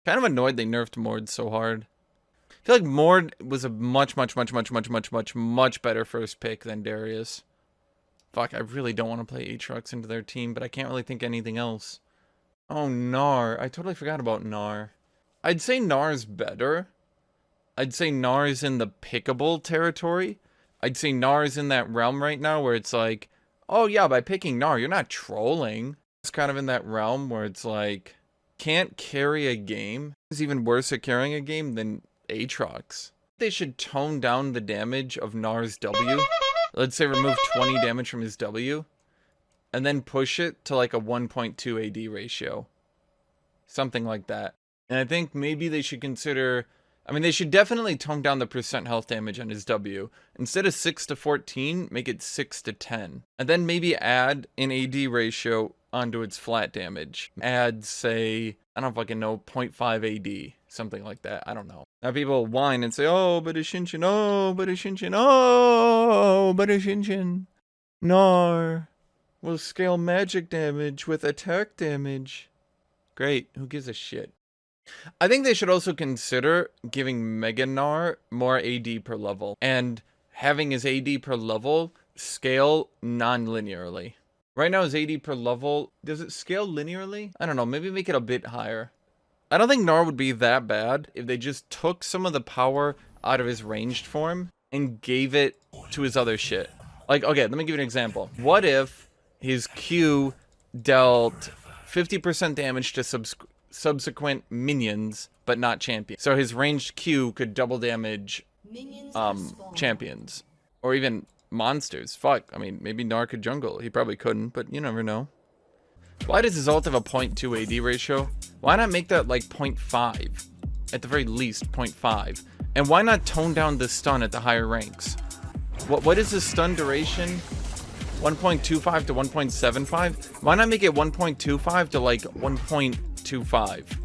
Kind of annoyed they nerfed Mord so hard. I feel like Mord was a much better first pick than Darius. Fuck, I really don't want to play Aatrox into their team, but I can't really think anything else. Oh, Gnar. I totally forgot about Gnar. I'd say Gnar's better. I'd say Gnar's in the pickable territory. I'd say Gnar's in that realm right now where it's like, oh yeah, by picking Gnar, you're not trolling. It's kind of in that realm where it's like, can't carry a game. It's even worse at carrying a game than Aatrox. They should tone down the damage of Gnar's W. Let's say remove 20 damage from his W. And then push it to like a 1.2 AD ratio. Something like that. And I think maybe they should consider... I mean, they should definitely tone down the percent health damage on his W. Instead of 6 to 14, make it 6 to 10. And then maybe add an AD ratio onto its flat damage. Add, say, I don't fucking know, 0.5 AD. Something like that. I don't know. Now people whine and say, oh, but Hashinshin, oh, but Hashinshin, oh, but Hashinshin. Gnar will scale magic damage with attack damage. Great. Who gives a shit? I think they should also consider giving Mega Gnar more AD per level. And having his AD per level scale non-linearly. Right now his AD per level, does it scale linearly? I don't know, maybe make it a bit higher. I don't think Gnar would be that bad if they just took some of the power out of his ranged form and gave it to his other shit. Like, okay, let me give you an example. What if his Q dealt 50% damage to subsequent minions, but not champions? So his ranged Q could double damage champions. Or even monsters. Fuck, I mean, maybe Gnar could jungle. He probably couldn't, but you never know. Why does his ult have a 0.2 AD ratio? Why not make that like 0.5? At the very least, 0.5. And why not tone down the stun at the higher ranks? What is the stun duration? 1.25 to 1.75? Why not make it 1.25 to like 1.25?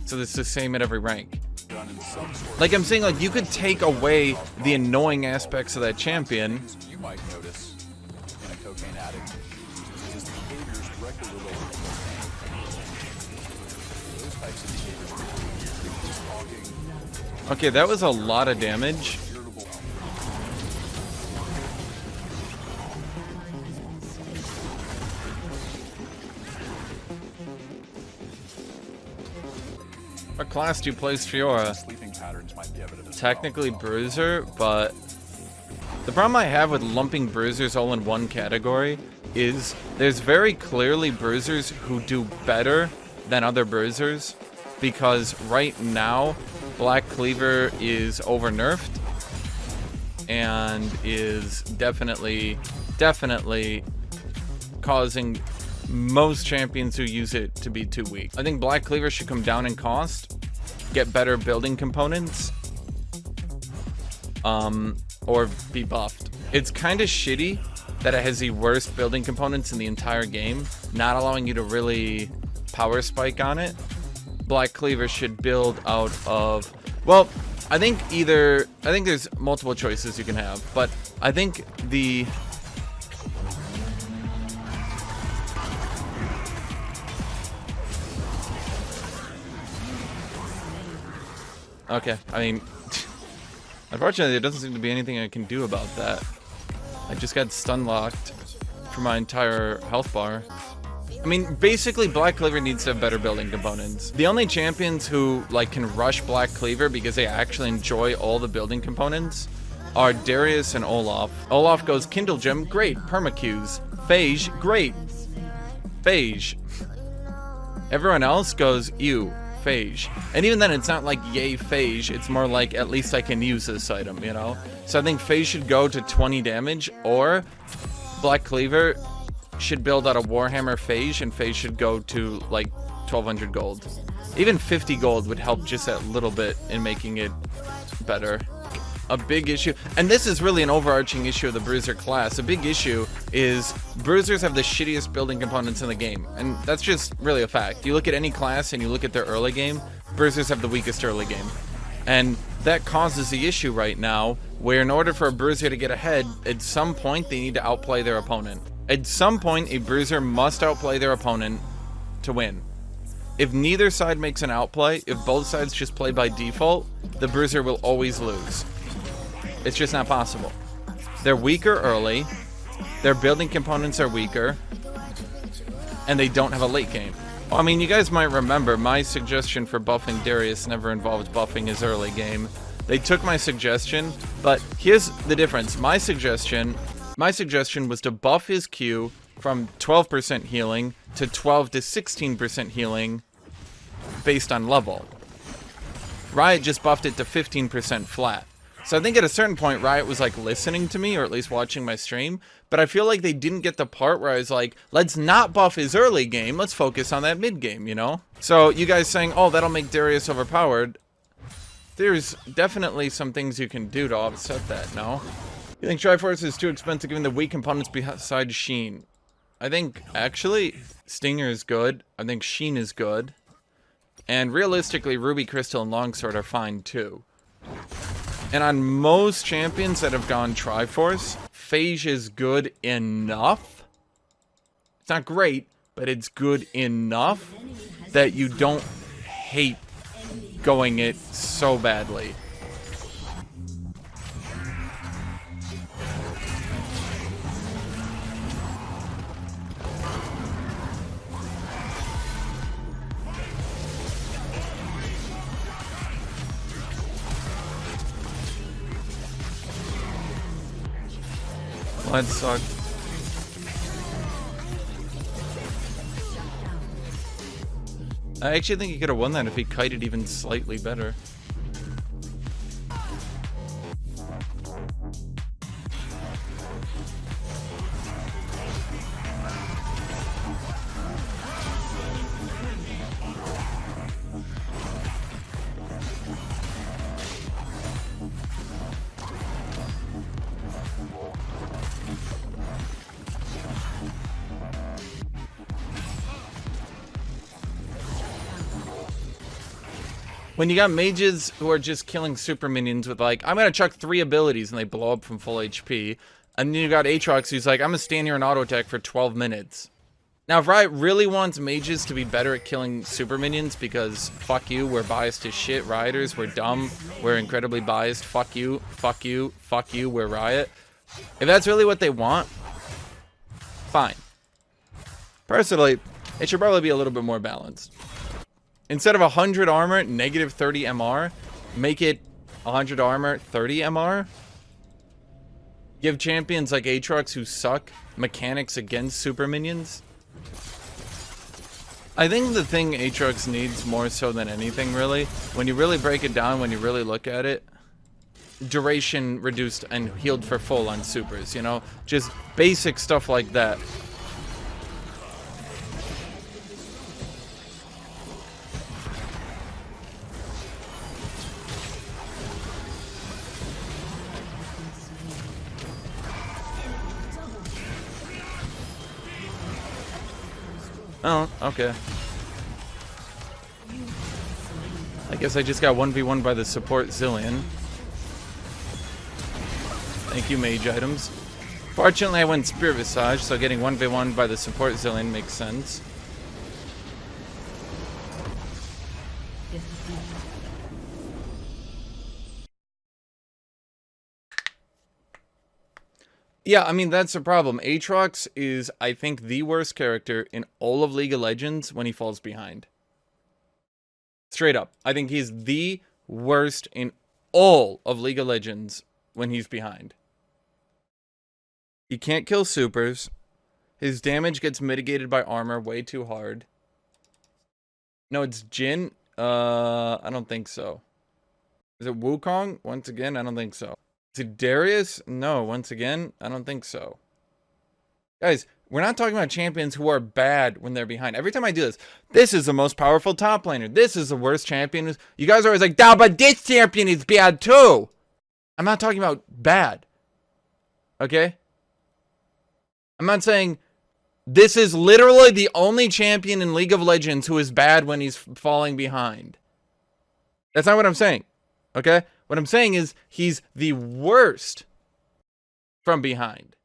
So it's the same at every rank. Like I'm saying, like you could take away the annoying aspects of that champion. You might notice in a cocaine addict his behaviors directly related to those types of behaviors. Okay, that was a lot of damage. What class do you place Fiora? Technically Bruiser, but the problem I have with lumping Bruisers all in one category is there's very clearly Bruisers who do better than other Bruisers, because right now Black Cleaver is over nerfed and is definitely causing most champions who use it to be too weak. I think Black Cleaver should come down in cost, get better building components, or be buffed. It's kind of shitty that it has the worst building components in the entire game, not allowing you to really power spike on it. Black Cleaver should build out of, well, I think there's multiple choices you can have, but I think the okay, I mean, unfortunately, there doesn't seem to be anything I can do about that. I just got stun locked for my entire health bar. I mean, basically, Black Cleaver needs to have better building components. The only champions who, like, can rush Black Cleaver because they actually enjoy all the building components are Darius and Olaf. Olaf goes, Kindle Gem, great. Permacuse. Phage, great. Phage. Everyone else goes, ew. Phage. And even then, it's not like yay Phage, it's more like at least I can use this item, you know? So I think Phage should go to 20 damage, or Black Cleaver should build out a Warhammer Phage, and Phage should go to like 1200 gold. Even 50 gold would help just that little bit in making it better. A big issue, and this is really an overarching issue of the Bruiser class, a big issue is Bruisers have the shittiest building components in the game, and that's just really a fact. You look at any class and you look at their early game, Bruisers have the weakest early game. And that causes the issue right now, where in order for a Bruiser to get ahead, at some point they need to outplay their opponent. At some point, a Bruiser must outplay their opponent to win. If neither side makes an outplay, if both sides just play by default, the Bruiser will always lose. It's just not possible. They're weaker early, their building components are weaker, and they don't have a late game. Well, I mean, you guys might remember my suggestion for buffing Darius never involved buffing his early game. They took my suggestion, but here's the difference. My suggestion was to buff his Q from 12% healing to 12 to 16% healing based on level. Riot just buffed it to 15% flat. So I think at a certain point, Riot was like listening to me, or at least watching my stream, but I feel like they didn't get the part where I was like, let's not buff his early game, let's focus on that mid game, you know? So you guys saying, oh, that'll make Darius overpowered, there's definitely some things you can do to offset that, no? You think Triforce is too expensive given the weak components beside Sheen? I think, actually, Stinger is good, I think Sheen is good, and realistically, Ruby, Crystal, and Longsword are fine too. And on most champions that have gone Triforce, Phage is good enough. It's not great, but it's good enough that you don't hate going it so badly. That sucked. I actually think he could have won that if he kited even slightly better. When you got mages who are just killing super minions with like, I'm gonna chuck 3 abilities and they blow up from full HP. And then you got Aatrox who's like, I'm gonna stand here and auto attack for 12 minutes. Now if Riot really wants mages to be better at killing super minions, because fuck you, we're biased as shit, Rioters, we're dumb, we're incredibly biased, fuck you, fuck you, fuck you, we're Riot. If that's really what they want, fine. Personally, it should probably be a little bit more balanced. Instead of 100 armor, negative 30 MR, make it 100 armor, 30 MR. Give champions like Aatrox who suck mechanics against super minions. I think the thing Aatrox needs more so than anything really, when you really break it down, when you really look at it, duration reduced and healed for full on supers, you know? Just basic stuff like that. Oh, okay. I guess I just got 1v1 by the support Zillion. Thank you, mage items. Fortunately, I went Spirit Visage, so getting 1v1 by the support Zillion makes sense. Yeah, I mean, that's the problem. Aatrox is, I think, the worst character in all of League of Legends when he falls behind. Straight up. I think he's the worst in all of League of Legends when he's behind. He can't kill supers. His damage gets mitigated by armor way too hard. No, it's Jhin. I don't think so. Is it Wukong? Once again, I don't think so. Is it Darius? No, once again, I don't think so. Guys, we're not talking about champions who are bad when they're behind. Every time I do this is the most powerful top laner. This is the worst champion. You guys are always like, nah, but this champion is bad too. I'm not talking about bad. Okay? I'm not saying this is literally the only champion in League of Legends who is bad when he's falling behind. That's not what I'm saying. Okay? What I'm saying is he's the worst from behind.